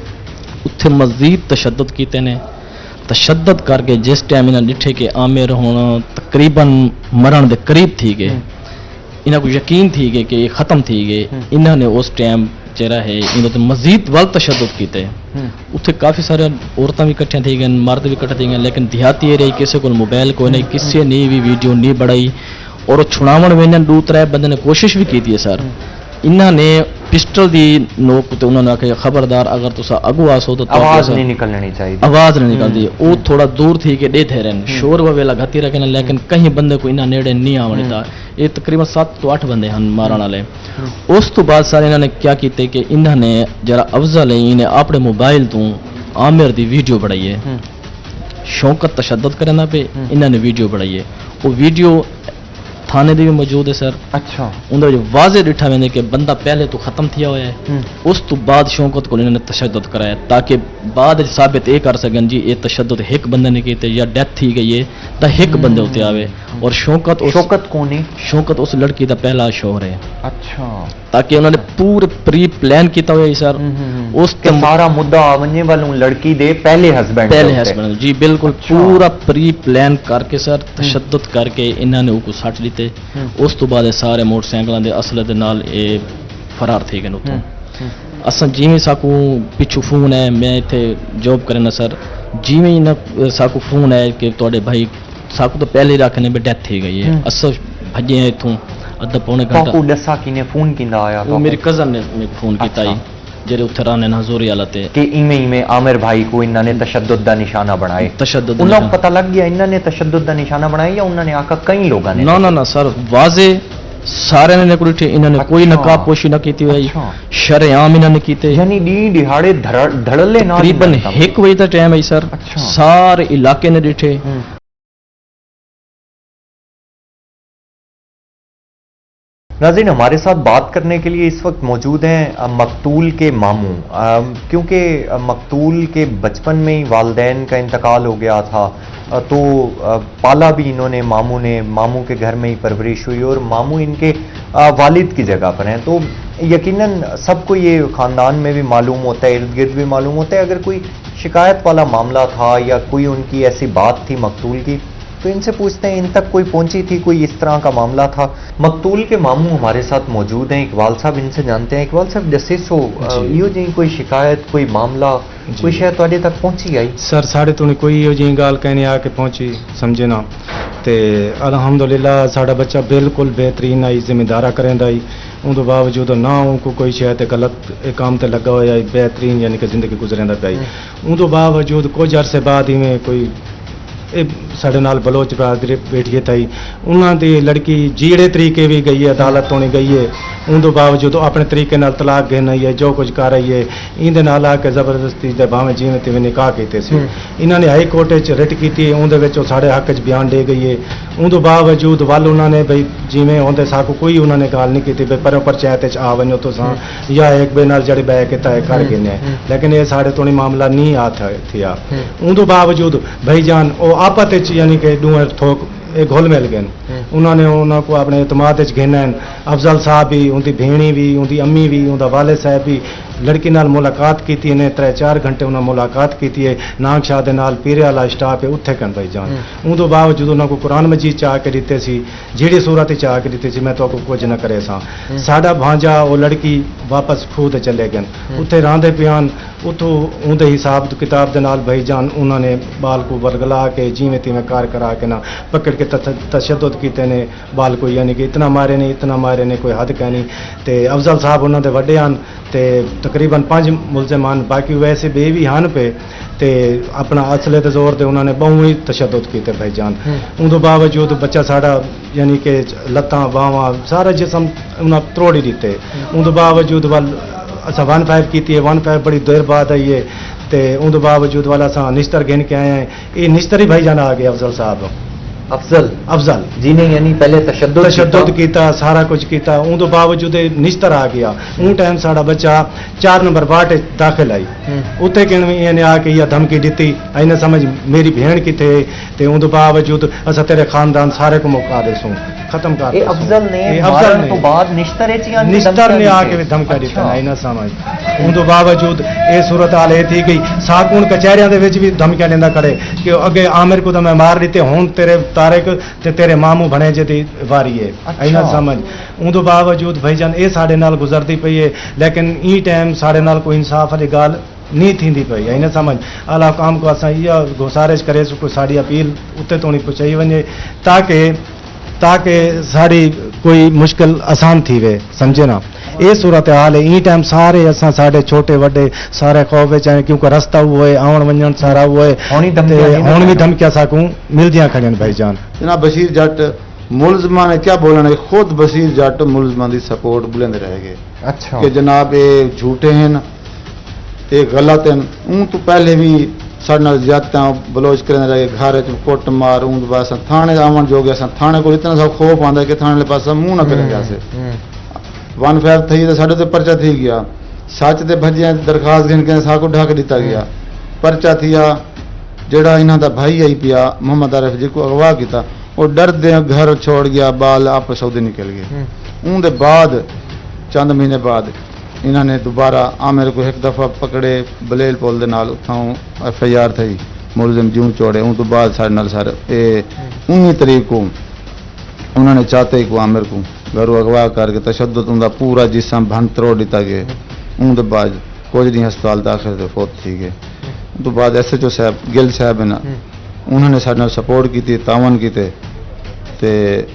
اتنے مزید تشدد کیتے نے. تشدد کر کے جس ٹائم انہوں نے ڈٹھے کہ عامر ہونا تقریباً مرن دے قریب تھی گئے, انہوں کو یقین تھی گئے کہ یہ ختم تھی گئے, انہوں نے اس ٹائم چہرہ ہے انہوں نے مزید ول تشدد کیتے. اتنے کافی سارے عورتیں بھی کٹھے تھی گئے, مرد بھی کٹھے تھی گئے, لیکن دیہاتی ایریا کسی کو موبائل کوئی نہیں, کسی نے بھی ویڈیو نہیں بڑھائی اور چھڑاون میں انہوں دو ترے بندے نے کوشش بھی کی ہے سر. انہوں نے پسٹل دی نوک تے انہوں نے کہا خبردار اگر تسا اگو آسو تو آواز نہیں نکلنی چاہیے, آواز نہیں نکلتی. وہ تھوڑا دور تھی کہ دے تھے رہن شور ویلا گھتی رکھنے, لیکن کہیں بندے کو انہاں نیڑے نہیں آونے تھا. یہ تقریباً 7 تو 8 بندے ہیں مارن والے. اس تو بعد سارے انہوں نے کیا کیتے کہ انہوں نے جرا افضل انہیں اپنے موبائل تو عامر دی ویڈیو بڑھائی ہے, شوکت تشدد کرنا پہ انہوں نے ویڈیو بڑھائی ہے. وہ ویڈیو تھانے دی بھی موجود ہے سر. اچھا اندر جو واضح ڈٹھا ویندے کہ بندہ پہلے تو ختم تھیا ہوا ہے, اس تو بعد شوکت کو انہوں نے تشدد کرایا تاکہ بعد ثابت یہ کر سکیں جی یہ تشدد ایک بندے نے کیتے یا ڈیتھ تھی گئی ہے تو ایک بندے ہوتے آوے. اور شوکت کون ہے؟ شوکت اس لڑکی دا پہلا شوہر ہے. اچھا, تاکہ انہوں نے پورے پری پلان کیتا ہوا ہے سر. اس کے سارا مدعا آونے والوں لڑکی دے پہلے ہسبینڈ جی بالکل پورا پری پلان کر کے سر تشدد کر کے انہوں نے کو سٹ لیتے. اس تو بعد سارے موٹر سائیکلوں کے اسلحے دے نال اے فرار تھی گئے اتوں. اصل جیویں ساکو پچھو فون ہے, میں اتنے جاب کرنا سر, جیویں ساکو فون ہے کہ تھوڑے بھائی ساکو تو پہلے رکھنے میں ڈیتھ تھی گئی ہے, اصل بھجے ہیں اتوں ادھا پونے گھنٹہ. دسا کی نے فون کیندا آیا؟ وہ میری کزن نے فون کیتا ہی جڑے اتھے رانے نازوری والے کہ ایویں عامر بھائی کو انہوں نے تشدد دا نشانہ بنائے. تشدد انہوں پتہ لگ گیا انہوں نے تشدد دا نشانہ بنایا یا انہوں نے آکا کئی لوگوں نے؟ نہ سر واضح سارے نے کوئی انہوں نے کوئی نقاب پوشی نہ کیتی ہوئی, شرعام انہوں نے کیتے. یعنی دہاڑے دھڑلے نال تقریباً 1 بجے کا ٹائم ہے سر. سارے علاقے نے ڈٹھے. ناظرین ہمارے ساتھ بات کرنے کے لیے اس وقت موجود ہیں مقتول کے ماموں, کیونکہ مقتول کے بچپن میں ہی والدین کا انتقال ہو گیا تھا تو پالا بھی انہوں نے ماموں کے گھر میں ہی پرورش ہوئی اور ماموں ان کے والد کی جگہ پر ہیں. تو یقیناً سب کو یہ خاندان میں بھی معلوم ہوتا ہے, ارد گرد بھی معلوم ہوتا ہے, اگر کوئی شکایت والا معاملہ تھا یا کوئی ان کی ایسی بات تھی مقتول کی تو ان سے پوچھتے ہیں ان تک کوئی پہنچی تھی, کوئی اس طرح کا معاملہ تھا. مقتول کے ماموں ہمارے ساتھ موجود ہیں, اقبال صاحب ان سے جانتے ہیں. اقبال صاحب دسے سو یہ جی کوئی شکایت کوئی معاملہ کوئی شاید تواڈے تک پہنچی آئی؟ سر ساڑے تو کوئی یہ جی گال کہنے آ کے پہنچی سمجھے نا تے الحمدللہ ساڑا بچہ بالکل بہترین آئی ذمہ دارا کریں آئی. ان تو باوجود نہ ان کو کوئی شاید غلط کام تے لگا ہوا ہے, بہترین یعنی کہ زندگی گزریندا پئی. ان تو باوجود کچھ عرصے بعد ہی میں کوئی سارے نال بلوچ برادری بیٹھیے تھی, انہوں دی لڑکی جیڑے طریقے بھی گئی ہے, عدالت تو نہیں گئی ہے, ان تو باوجود اپنے طریقے نال طلاق گھن رہی ہے, جو کچھ کر رہی ہے اندر نال آ کے زبردستی دے بھاویں جیویں تیویں نکاح کیتے سی. انہوں نے ہائی کورٹ رٹ کی, اندر سارے حق چ بیان دے گئی ہے. ان تو باوجود ول انہوں نے بھائی جیویں آدھے ساکو کوئی انہوں نے گال نہیں کی بھائی پروں پرچایت آ ونو تو یا ایک بے نال جڑی بہ کے طے کر گئے, لیکن یہ سارے تو معاملہ نہیں آ تھیا. ان تو باوجود بھائی جان وہ آپت یعنی کہ ڈوئیں تھوک گھل مل گئے. انہوں نے انہوں کو اپنے اعتماد گھنا. افضل صاحب بھی, ان کی بھیڑی بھی, ان کی امی بھی, ان کا والد صاحب بھی لڑکی نال ملاقات کی, 3-4 گھنٹے انہوں ملاقات کی ہے. نانگ شاہ دے نال پیرے والا اسٹاف ہے اتنے کن بھائی جان. ان تو باوجود انہوں کو قرآن مجید چاہ کے دیتے سی, جیڑی صورت چاہ کے دیتے سی میں تو کچھ نہ کرے سا. ساڈا بھانجا وہ لڑکی واپس خود چلے گئے, اتنے راندے پیان اتوں اندر حساب کتاب دے نال بھائی جان انہوں نے بال کو برگلا کے جیویں تیویں کار کرا کے نہ پکڑ کے تشدد کیتے نے. بال کو یعنی کہ اتنا مارے نے کوئی حد کہنی. تے افضل صاحب انہوں دے وڈے ہیں تے تقریباً 5 ملزم ہیں, باقی ویسے بے بھی ہیں پہ تے اپنا اصلے دے زور دے انہوں نے بہوں ہی تشدد کیتے بھائی جان. ان تو باوجود بچہ ساڑا یعنی کہ لتاں باواں سارا جسم انہوں تروڑی دیتے. ان تو باوجود اچھا 1-5 کی ہے, 1-5 بڑی دیر بعد آئی ہے تے ان تو باوجود والا اساں نشتر گھن کے آئے ہیں. یہ نشتر ہی بھائی جان آ گئے افضل صاحب. अफजल जिन्हें यानी पहले तशद्दुद किया, सारा कुछ किया, उन बावजूद निश्तर आ गया। उन टाइम साड़ा बच्चा 4 नंबर वार्ड दाखिल आई, उत्थे इन्हें आके यह धमकी दी, इन्हें समझ मेरी भेण किथे, ते उन बावजूद असा तेरे खानदान सारे को मौका दे सूं खत्म कर दे। अफजल ने अफजल तो बाद निश्तर ने आके धमका दिता, इन्हें समझ उन बावजूद ये सूरत हाल ये थी गई। साकून कचहरियां दे विच भी धमकियां लेंदा करे कि अगे आमिर को तो मैं मार दिते, हुण तेरे तारिक ते तेरे मामू बने जे दी वारी है। इन्हें समझ उन बावजूद भाईजान ये साडे नाल गुजरती पई है, लेकिन ई टाइम साडे नाल कोई इंसाफ वाली गाल नहीं थींदी पई है। इन्हें समझ आला काम को असां इहा गुजारिश करे सो कोई साडी अपील उते तोणी पहुंचाई वञे ताकि साड़ी कोई मुश्किल आसान थी वे, समझे ना। ये सूरत हाल है। ई टाइम सारे असां साढ़े छोटे वड्डे सारे खौफ चाहे क्योंकि रस्ता हुआ है, आवन वञण सारा हुआ है, हुण भी धमकियां साकूं मिलदियां खड़ियां भाईजान। जनाब बशीर जट मुलजमान ने क्या बोलना है, खुद बशीर जट मुलजमान की सपोर्ट बुलंद रह गए। अच्छा कि जनाब ये झूठे हैं, ये गलत हैं। उन तो पहले भी साढ़े नाल ज्यादतियां बलोच करने रहे, घर च कुट मार, उन बस थाने आवन जो गया, थाने को इतना सा खौफ आंदा कि थाने पास मुंह ना करें जैसे 1-5 थी तो साढ़े तो परचा थी गया, सच ते भजिया दरखास्त गिन के साको ढक दिता गया, परचा थिया। जेड़ा इन्हां दा भाई आई पिया मोहम्मद आरिफ जिको अगवा किया, वो डरदे घर छोड़ गया, बाल आप सऊदी निकल गए। उन दे बाद चंद महीने बाद इन्होंने दोबारा आमिर को एक दफ़ा पकड़े बलेल पुल दे नाल, उथों FIR थी, मुलजिम जूं चोड़े। उन तो बाद साढ़े नाल सर 19 तारीख को उन्होंने चाहते को आमिर को घरों अगवा करके तशद्दुद उनका पूरा जिसम भन तरोड़ दिता गया। उन तो बाद कुछ दिन हस्पताल दाखिल थे, फौत थी गए। तो बाद SHO साहब गिल साहब ना उन्होंने साढ़े नाल सपोर्ट की, तावन किए,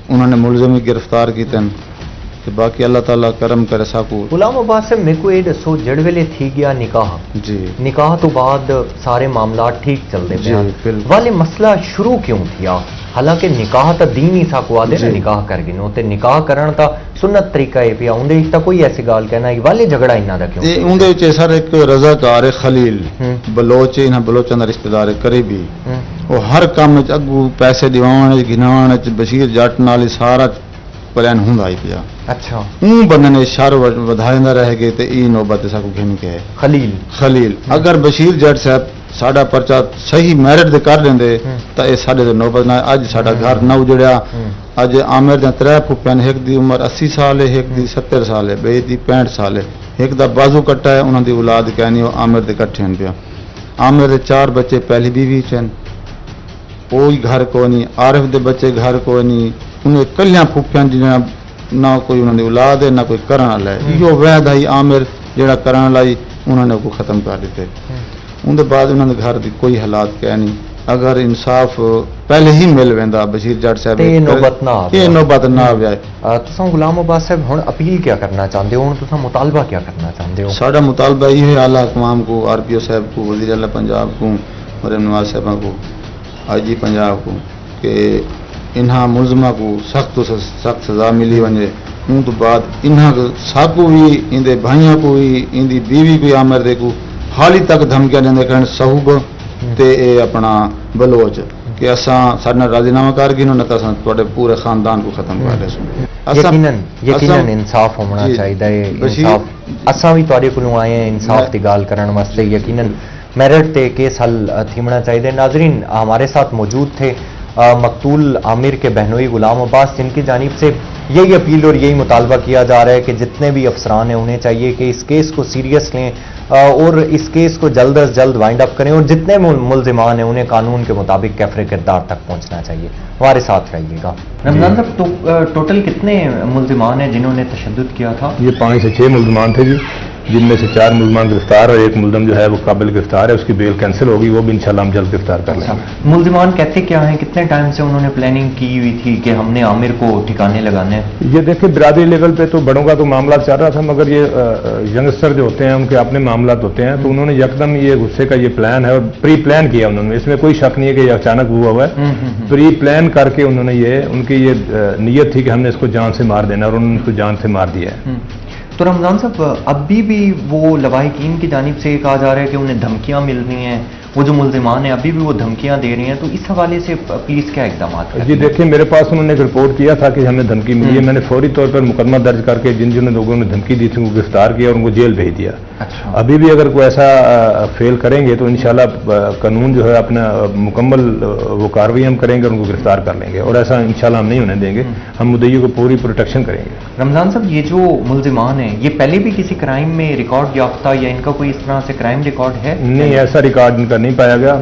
उन्होंने मुलजिम भी गिरफ्तार किए। तो बाकी अल्लाह ताला करम करे साकू। गुलाम अब्बास साहब मेरे को ये दसो जड़ वेले थी गया निकाह जी, निकाह तो बाद सारे मामला ठीक चलते जी, बिल्कुल। वाले मसला शुरू क्यों थिया? हालांकि निकाह तो दीन ही साकू आदे ना निकाह कर गिनो ते निकाह करन ता सुन्नत तरीका है पिया, उंदे ता कोई ऐसी गाल कहना है वाले झगड़ा इन्ना दा क्यों? ये उंदे विच सर एक रजाकार खलील बलोच इन्हां बलोचां दा रिश्तेदार करीबी, वो हर काम विच अगू पैसे दिवाउण गिनाउण विच बशीर जट नाल ही सारा प्लान हुंदा ही पिया। अच्छा बंदे ने शर वधाइंदा रह गए ते ई नौबत साकू घिन के खलील अगर बशीर जट साहब साडा परचा सही मैरिट दे कर देंदे तो ये साडे ते नौबत ना। अज साडा घर ना उजड़िया। अज आमिर दे 3 फुप्पे ने, एक दी उम्र 80 साल है, एक दी 70 साल है, बे दी 65 साल है, एक दा बाजू कट्टा है, उन्हां दी औलाद कहनी वो आमिर दे कट्ठे हैं पिया। आमिर दे 4 बच्चे पहली बीवी चन, कोई घर को नहीं। आरिफ दे बच्चे घर को नहीं, उन्हें कलियां फुप्पियां जिन्हां ना कोई उन्हां दी औलाद है ना कोई करन वाला है। इहो वैद आई आमिर जेड़ा करन वाला ही उन्होंने को खत्म कर दिते। उनके बाद उन्होंने घर की कोई हालात कह नहीं। अगर इंसाफ पहले ही मिल वेंदा बशीर जट साहब ये नौबत ना आवे। तुसां गुलाम अब्बास साहब हुण अपील क्या करना चाहते हो, हुण तुसां मुतालबा क्या करना चाहते हो? साडा मुतालबा ये है आला हुकूमत को, RPO साहब को, वज़ीर आला पंजाब को, मरियम नवाज साहब को, IG पंजाब को कि इन्हां मुलजमा को सख्त सख्त सजा मिली वने। उन तो बाद इन्हां साकू भी इंदे भाइयों को भी इंदी बीवी को आमिर दे को हाली तक धमकियां देंदे करण सहूब ते ए अपना बलोच कि असां साडे नाल राजीनामा कर गिनो न तां असां तुहाडे पूरे खानदान को खत्म कर देसूं। यकीनन इंसाफ होना चाहिए। इंसाफ असां भी तुहाडे कोलों आए हैं इंसाफ की गाल करन वास्ते। यकीनन मेरिट ते केस हल थीमना चाहिए। नाजरीन हमारे साथ मौजूद थे मकतूल आमिर के बहनोई गुलाम अब्बास, जिनकी जानिब से यही अपील और यही मुतालबा किया जा रहा है कि जितने भी अफसरान हैं उन्हें चाहिए कि इस केस को सीरियस लें और इस केस को जल्द अज जल्द वाइंड अप करें और जितने मुलजिमान हैं उन्हें कानून के मुताबिक कैफरे किरदार तक पहुंचना चाहिए। हमारे साथ रहिएगा। रमजान साहब टोटल कितने मुलजिमान हैं जिन्होंने तशद्दुद किया था? ये 5 से 6 मुलजिमान थे जी, जिनमें से 4 मुलजिमान गिरफ्तार और एक मुलजिम जो है वो काबिल गिरफ्तार है, उसकी बेल कैंसिल होगी, वो भी इंशाल्लाह हम जल्द गिरफ्तार कर लेंगे। मुलजिमान कहते क्या हैं, कितने टाइम से उन्होंने प्लानिंग की हुई थी कि हमने आमिर को ठिकाने लगाने? ये देखिए बिरादरी लेवल पे तो बड़ों का तो मामला चल रहा था, मगर ये यंगस्टर जो होते हैं उनके अपने मामला होते हैं, तो उन्होंने यकदम ये गुस्से का ये प्लान है और प्री प्लान किया उन्होंने। इसमें कोई शक नहीं है कि ये अचानक हुआ हुआ है। प्री प्लान करके उन्होंने ये उनकी ये नीयत थी कि हमने इसको जान से मार देना और उन्होंने इसको जान से मार दिया है। तो रमज़ान साहब अभी भी वो लवाहिकीन की जानिब से कहा जा रहा है कि उन्हें धमकियां मिल रही हैं, वो जो मुल्जिमान हैं अभी भी वो धमकियां दे रही हैं, तो इस हवाले से पुलिस क्या इकदाम कर रही जी है? देखिए, मेरे पास उन्होंने एक रिपोर्ट किया था कि हमें धमकी मिली है। मैंने फौरी तौर पर मुकदमा दर्ज करके जिन जिन लोगों ने धमकी दी थी उनको गिरफ्तार किया और उनको जेल भेज दिया। अच्छा। अभी भी अगर कोई ऐसा फेल करेंगे तो इंशाल्लाह कानून जो है अपना मुकम्मल वो कार्रवाई हम करेंगे और उनको गिरफ्तार कर लेंगे, और ऐसा इंशाल्लाह हम नहीं होने देंगे। हम मुद्दई को पूरी प्रोटेक्शन करेंगे। रमज़ान साहब, ये जो मुल्जिमान हैं ये पहले भी किसी क्राइम में रिकॉर्ड याफ्ता या इनका कोई इस तरह से क्राइम रिकॉर्ड है? नहीं, ऐसा रिकॉर्ड इनका नहीं पाया गया।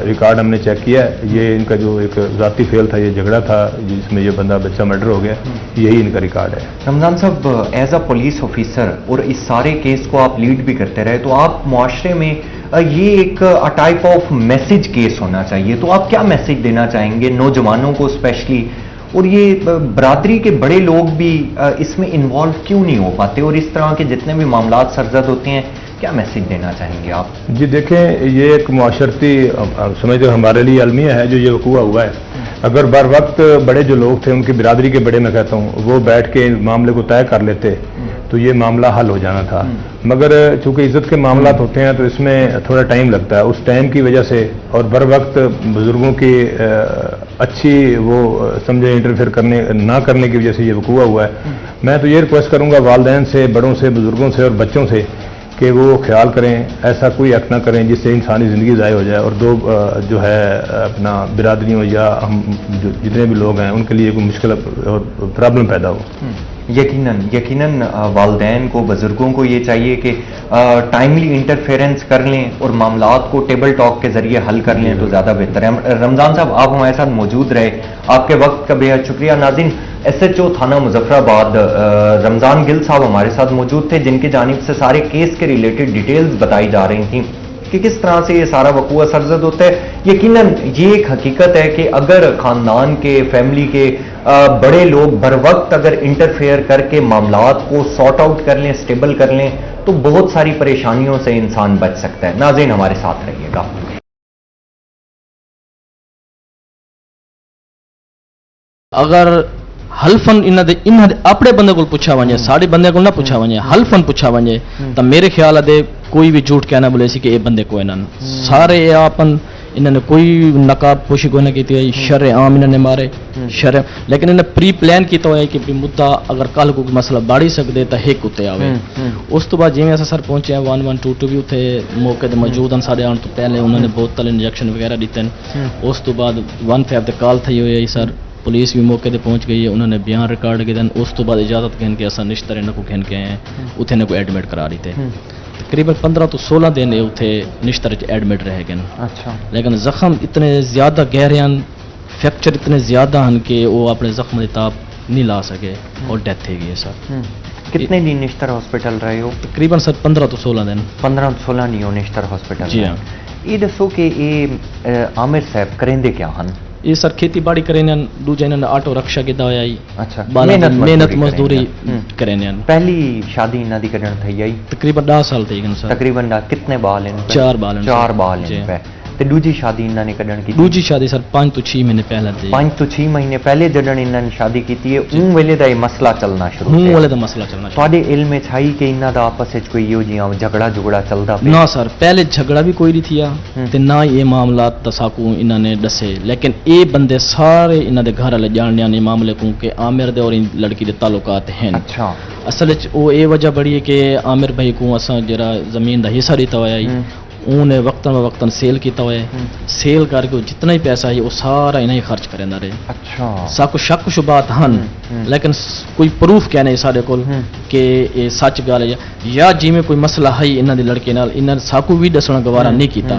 रिकॉर्ड हमने चेक किया है, ये इनका जो एक ज़ाती फेल था, ये झगड़ा था जिसमें ये बच्चा मर्डर हो गया, यही इनका रिकॉर्ड है। रमज़ान साहब, एज अ पुलिस ऑफिसर और इस सारे केस को आप लीड भी करते रहे, तो आप मुआशरे में ये एक टाइप ऑफ मैसेज केस होना चाहिए, तो आप क्या मैसेज देना चाहेंगे नौजवानों को स्पेशली, और ये बरादरी के बड़े लोग भी इसमें इन्वॉल्व क्यों नहीं हो पाते, और इस तरह के जितने भी मामला सरजद होते हैं क्या मैसेज देना चाहेंगे आप? जी देखें, ये एक मुआशरती समझते हमारे लिए अलमिया है जो ये वकूआ हुआ है। अगर बर वक्त बड़े जो लोग थे, उनकी बिरादरी के बड़े मैं कहता हूँ, वो बैठ के मामले को तय कर लेते तो ये मामला हल हो जाना था। मगर चूंकि इज्जत के मामला होते हैं तो इसमें थोड़ा टाइम लगता है। उस टाइम की वजह से और बर वक्त बुजुर्गों की अच्छी वो समझे इंटरफेयर ना करने की वजह से ये वकूआ हुआ है। मैं तो ये रिक्वेस्ट करूँगा वालिदैन से, बड़ों से, बुजुर्गों से और बच्चों से कि वो ख्याल करें, ऐसा कोई एक्ट ना करें जिससे इंसानी ज़िंदगी ज़ाय हो जाए और दो जो है अपना बिरादरियों या हम जितने भी लोग हैं उनके लिए कोई मुश्किल और प्रॉब्लम पैदा हो। यकीनन वालिदैन को, बुजुर्गों को ये चाहिए कि टाइमली इंटरफेरेंस कर लें और मामलात को टेबल टॉक के जरिए हल कर लें तो ज़्यादा बेहतर है। रमज़ान साहब, आप हमारे साथ मौजूद रहे, आपके वक्त का बेहद शुक्रिया। नाज़रीन, SHO थाना मुजफ्फराबाद रमज़ान गिल साहब हमारे साथ मौजूद थे, जिनकी जानिब से सारे केस के रिलेटेड डिटेल्स बताई जा रही थी कि किस तरह से ये सारा वकूआ सरजद होता है। यकीनन ये एक हकीकत है कि अगर ख़ानदान के, फैमिली के बड़े लोग बर वक्त अगर इंटरफेयर करके मामलात को सॉर्ट आउट कर लें, स्टेबल कर लें, तो बहुत सारी परेशानियों से इंसान बच सकता है। नाज़रीन, हमारे साथ रहिएगा। अगर हल्फन इन्हें अपने बंदे को पूछा वजे, साढ़े बंदे को ना पूछा वजे, हल्फन पूछा वजे, तो मेरे ख्याल दे कोई भी झूठ कहना बोले सी कि ये बंदे को इन्होंने सारे आपन इन्होंने कोई नकाब पोशी को नहीं की, शर आम इन्होंने मारे शर, लेकिन इन्हें प्री प्लान किया हुआ है कि भी मुद्दा अगर कल को मसला बाड़ी सकते तो एक उत्ते आवे। उस तो बाद जिवें सर पहुंचे 1122 भी उत्थे मौके ते मौजूद हैं, साढ़े आने तो पहले उन्होंने बोतल इंजेक्शन वगैरह दिते हैं। उस तो बाद 15 ते कॉल थी हुई है सर, पुलिस भी मौके पर पहुंच गई है, उन्होंने बयान रिकॉर्ड किए। उस तो बाद इजाजत घन के असा निश्तर इन्हों को घन के आए हैं, उत्थे ने को एडमिट करा दी थे। तकरीबन 15 तो 16 दिन उत्थे निश्तर एडमिट रह गए। अच्छा। लेकिन जख्म इतने ज़्यादा गहरे हैं, फ्रैक्चर इतने ज़्यादा हैं कि वो अपने जख्म की ताप नहीं ला सके और डेथ हो गई है सर। कितने दिन निश्तर हॉस्पिटल रहे हो? तकरीबन सर 15 तो 16 दिन। 15 तो 16 नहीं हो निश्तर हॉस्पिटल? जी हाँ। ये दसो कि ये आमिर साहब करेंदे क्या हैं? ये सर खेती बाड़ी करें, दूजा इन्होंने ऑटो रिक्शा किया हुआ। अच्छा। मेहनत मजदूरी करें। पहली शादी इन्हां दी करण थई आई? तकरीबन 10 साल थी सर। तकरीबन कितने बाल हैं? 4 बाल। 4 बाल हैं। ते दूजी शादी इन्हां ने करण की? दूजी शादी सर 5 तो 6 महीने पहले थी। 5 तो 6 महीने पहले जडन इन्हां ने शादी की है, उन वेले दा ये मसला चलना शुरू हूं वाले दा मसला चलना शुरू। ਤੁਹਾਡੇ इल्म में छाई कि इन्हां दा आपस विच कोई यो जियां झगड़ा झुगड़ा चलदा पे? ना सर, पहले झगड़ा भी कोई नहीं थिया ते ना ये मामला तसाकू इन्होंने दसे, लेकिन ये बंदे सारे इन्हां दे घर वाले जानने ने मामले को कि आमिर दे और इन लड़की दे ताल्लुकात हैं। अच्छा। असल वो ये वजह बड़ी है कि आमिर भाई को असा जरा जमीन दा हिस्सा दिता हुआ है, उन्हें वक्तन सेल किया हुआ है, सेल करके जितना ही पैसा है वो सारा इन्हें ही खर्च करेंदा रहे। अच्छा। साको शक शुबात हन, लेकिन कोई प्रूफ क्या नहीं सारे कोल कि ये सच गल है या जिमें कोई मसला है इन्हां दी लड़के नाल, इन्हां साको भी दसना गवारा नहीं किया।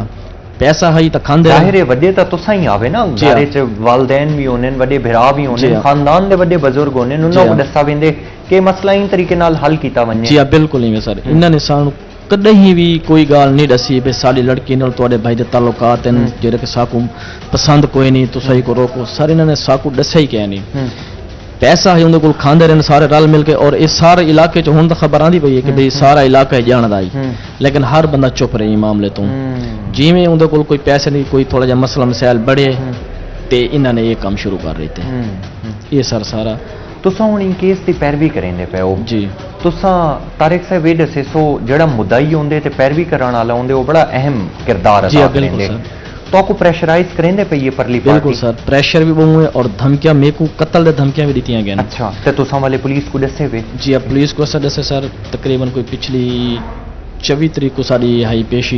पैसा है तो खांदे जाहिर है वड्डे तो तुसा ही आवे ना, घरे च वालदैन भी होने, वड्डे भरा भी होने, खानदान दे वड्डे बुजुर्ग होने, उन्हां को दस्सा वेंदे कि मसला इन तरीके नाल हल कीता वने। जी बिल्कुल नहीं सर, इन्हां ने सानू कदे भी कोई गाल नहीं दसी भी साड़ी लड़की नाल तुहाडे भाई दे ताल्लुकात हैं जेड़े कि साकू पसंद कोई नहीं, तुसा ही को रोको सर, इन्होंने साकू दस्या ही क्या नहीं। पैसा है उनके को खांदे रहने सारे रल मिल के, और इस सारे इलाके च हुण तो खबर आंदी पई है कि भाई सारा इलाका है जानदा ही, लेकिन हर बंदा चुप रही मामले तो। जिवें उनके को कोई पैसे नहीं, कोई थोड़ा जिहा मसला मसाइल बढ़े ते इन्होंने ये काम शुरू कर रहे थे। ये सर सारा तुसां हुण इन केस दी पैरवी करेंदे पे हो जी तुसां तारिक साहब ये दसे सो जेड़ा मुद्दाई होंदे ते पैरवी कराने वाला होंदे वो बड़ा अहम किरदार जी अदा बिल्कुल करेंदे सर, तो आपको प्रेशराइज करेंदे पे ये परली बिल्कुल पार्टी सर, प्रेशर भी बहुत है और धमकियां मेरे को कत्ल दे धमकियां भी दी गई। अच्छा ते तुसां वाले पुलिस को दसे वे जी अब पुलिस को सदस्य सर तकरीबन कोई पिछली 24 तरीक को साड़ी हाई पेशी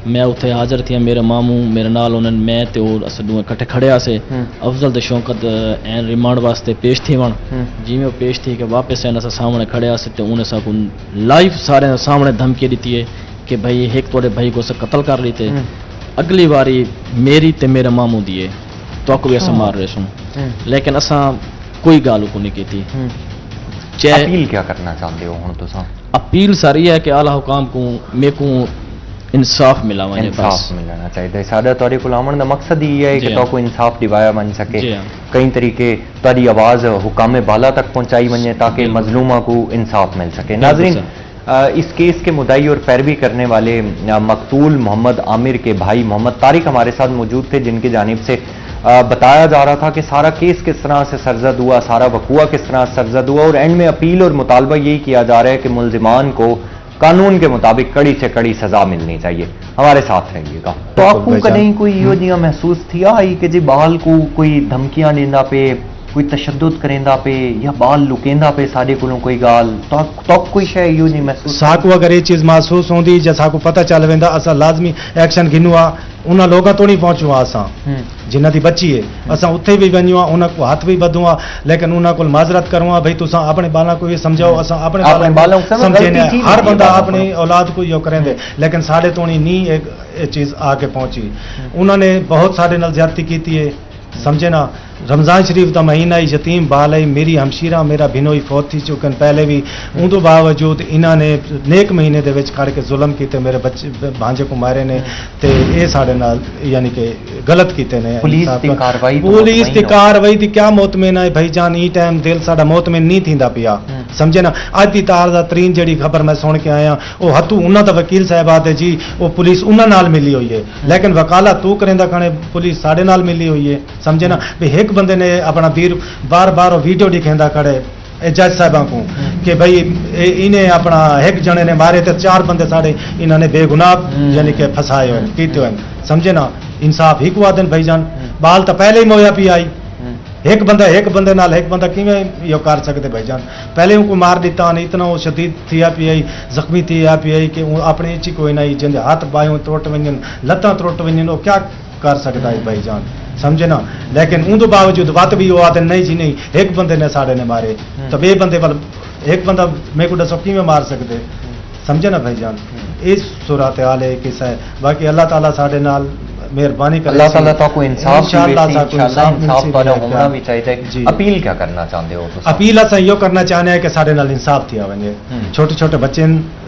मैं उत्थे हाजिर थी, मेरे मामू मेरे नाल उन्होंने मैं ते और अस दोवें इकट्ठे खड़े आसे अफजल ते शौकत एन रिमांड वास्ते पेश थी वन जी में पेश थी कि वापस एन अस सामने खड़े आसे ते उन्हें सब लाइव सारे सामने धमकी दी है कि भाई एक तोड़े भाई को से कत्ल कर ली थे, अगली बारी मेरी ते मेरे मामू दिए तो आपको भी ऐसा मार रहे सुन, लेकिन असा कोई गाल को नहीं की थी। चाहे अपील क्या करना चाहते हो हुण तुसां अपील सारी है कि आला हुकाम को मेरे को इंसाफ मिला वने इंसाफ बस मिलना चाहिए साडा तुहाडे कोल आउण दा मकसद ही है कि जी तो को इंसाफ दिवाया बन सके जी हाँ। कई तरीके तुहाडी आवाज हुकाम बाला तक पहुंचाई वने ताकि मजलूमा को इंसाफ मिल सके। नाज़रीन इस केस के मुद्दाई और पैरवी करने वाले मकतूल मोहम्मद आमिर के भाई मोहम्मद तारिक हमारे साथ मौजूद थे, जिनकी जानिब से बताया जा रहा था कि सारा केस किस तरह से सरजद हुआ, सारा वकूआ किस तरह से सरजद हुआ और एंड में अपील और मुतालबा यही किया जा रहा है कि मुलजिमान को कानून के मुताबिक कड़ी से कड़ी सजा मिलनी चाहिए। हमारे साथ रहिएगा। तो आपको कहीं कोई यो जिया महसूस थी आई कि जी बाल को कोई धमकियां देंदा पे, कोई तशद्दुद करेंदा पे या बाल लुकेंदा पे साडे कोलों कोई गाल तो कोई शय यो नहीं महसूस साकू अगर ये चीज महसूस होंदी जे साकू पता चल वेंदा असा लाजमी एक्शन घिनुआ उन्हां लोगां तो नहीं पहुंचू असा जिन्हां दी बच्ची है असा उत्थे भी वञूं उन्हां को हाथ भी बधूं लेकिन उन्हां को माजरत करूं भाई तुसा अपने बाला को ये समझाओ असा अपने बालों को समझे हर बंदा अपनी औलाद को यो करेंदे लेकिन साडे तो नहीं एक चीज आके पहुंची। उन्होंने बहुत सारे नाल ज्यादती कीती है समझे ना। रमज़ान शरीफ का महीना ही यतीम बाल है, मेरी हमशीरा मेरा भिनोई फौत थी चुकन पहले भी उदों बावजूद इन्होंने नेक महीने दे विच खड़ के जुल्म कीते मेरे बच्चे भांजे को मारे ने ते ये साढ़े नाल यानी कि गलत कीते ने। पुलिस दी कार्रवाई पुलिस दी कार्रवाई दी क्या मुतमिन है भाई जान ई टाइम दिल साडा मुतमिन नहीं थींदा पिया समझे ना। अज दी ताज़ा तरीन जिहड़ी खबर मैं सुन के आया वो हत्थू उन्हां दा वकील साहब आते जी वो पुलिस उन्हां नाल मिली हुई है लेकिन वकालत तू करेंदा खाने पुलिस साढ़े नाल मिली हुई है समझे ना। भी एक बंदे ने अपना वीर बार बार वीडियो दिखेंदा खड़े जज साहबा को कि भाई इन्हें अपना एक जने ने मारे तो 4 बंदे साढ़े इन्होंने बेगुनाह यानी कि फसाए हुए कीते हुए समझे ना। इंसाफ ही कुआ दिन भाईजान बाल तो पहले ही मोया पी आई एक बंदे नाल एक बंदा किवें यो कर सकते भाईजान। पहले उनको मार दिता ने इतना वो शदीद थिया पी आई जख्मी थिया पी आई कि अपने इची कोई नहीं जिंदे हाथ बायों त्रुट वंजन लत्तां त्रुट वंजन वो क्या कर सकता है भाईजान समझे ना। लेकिन उनके बावजूद बात भी वो आते नहीं जी नहीं एक बंदे ने साढ़े ने मारे तो बे बंदे वाल एक बंदा मेरे को दसो किवें मार सकते समझे ना भाईजान। इस सूरत हाल है किस है बाकी अल्लाह ताला साढ़े नाल मेहरबानी करे अल्लाह ताला तो को इंसाफ इंशाअल्लाह इंसाफ वाला होना भी चाहिए। अपील क्या करना चाहते हो? अपील अस यो करना चाहते हैं कि साढ़े नाल इंसाफ थिया वने छोटे छोटे बच्चे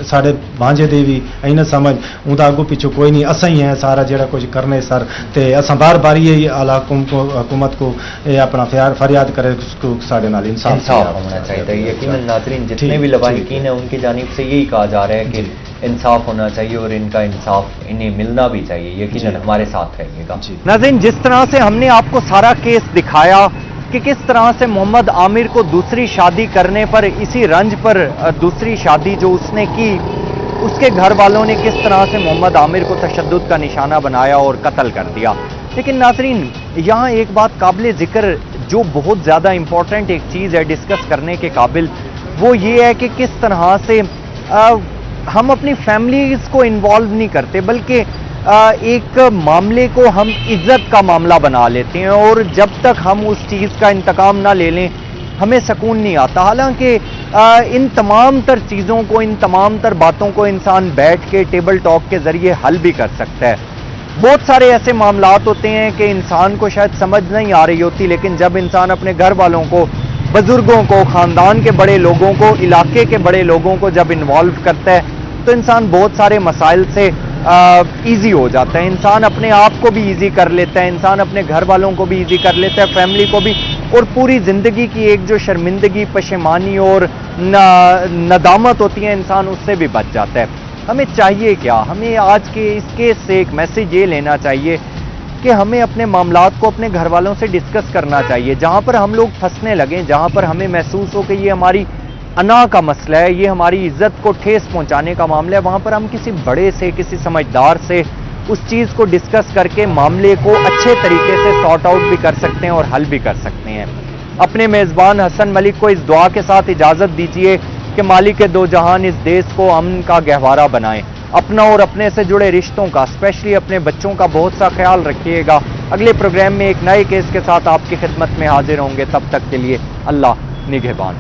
साढ़े भांजे दे भी इन समझ उनका अगू पिछू कोई नहीं असा ही है सारा जेड़ा कुछ करने सर ते असा बार बार ये आला हुकूमत को अपना फरियाद करे उसको साढ़े नाल इंसाफ होना चाहिए। यकीनन नाज़रीन जितने भी लवाहिकीन हैं उनकी जानिब से यही कहा जा रहा है कि इंसाफ होना चाहिए और इनका इंसाफ इन्हें मिलना भी चाहिए। यकीनन हमारे साथ रहिएगा। नाज़रीन जिस तरह से हमने आपको सारा केस दिखाया कि किस तरह से मोहम्मद आमिर को दूसरी शादी करने पर इसी रंज पर दूसरी शादी जो उसने की उसके घर वालों ने किस तरह से मोहम्मद आमिर को तशद्दुद का निशाना बनाया और कत्ल कर दिया। लेकिन नाज़रीन यहाँ एक बात काबिल ज़िक्र जो बहुत ज़्यादा इम्पोर्टेंट एक चीज़ है डिस्कस करने के काबिल वो ये है कि किस तरह से हम अपनी फैमिलीज को इन्वॉल्व नहीं करते बल्कि एक मामले को हम इज्जत का मामला बना लेते हैं और जब तक हम उस चीज़ का इंतकाम ना ले लें हमें सुकून नहीं आता। हालांकि इन तमाम तर चीज़ों को इन तमाम तर बातों को इंसान बैठ के टेबल टॉक के ज़रिए हल भी कर सकता है। बहुत सारे ऐसे मामलात होते हैं कि इंसान को शायद समझ नहीं आ रही होती लेकिन जब इंसान अपने घर वालों को बुजुर्गों को ख़ानदान के बड़े लोगों को इलाके के बड़े लोगों को जब इन्वॉल्व करता है तो इंसान बहुत सारे मसाइल से ईजी हो जाता है। इंसान अपने आप को भी ईजी कर लेता है, इंसान अपने घर वालों को भी ईजी कर लेता है, फैमिली को भी और पूरी ज़िंदगी की एक जो शर्मिंदगी पशेमानी और नदामत होती है इंसान उससे भी बच जाता है। हमें चाहिए क्या? हमें आज के इस केस से एक मैसेज ये लेना चाहिए کہ ہمیں اپنے معاملات کو اپنے گھر والوں سے ڈسکس کرنا چاہیے. جہاں پر ہم لوگ پھنسنے لگیں, جہاں پر ہمیں محسوس ہو کہ یہ ہماری انا کا مسئلہ ہے, یہ ہماری عزت کو ٹھیس پہنچانے کا معاملہ ہے, وہاں پر ہم کسی بڑے سے, کسی سمجھدار سے اس چیز کو ڈسکس کر کے معاملے کو اچھے طریقے سے سارٹ آؤٹ بھی کر سکتے ہیں اور حل بھی کر سکتے ہیں. اپنے میزبان حسن ملک کو اس دعا کے ساتھ اجازت دیجیے کہ مالک دو جہان اس دیش کو امن کا گہوارہ بنائے. اپنا اور اپنے سے جڑے رشتوں کا, اسپیشلی اپنے بچوں کا بہت سا خیال رکھیے گا. اگلے پروگرام میں ایک نئے کیس کے ساتھ آپ کی خدمت میں حاضر ہوں گے. تب تک کے لیے اللہ نگہبان.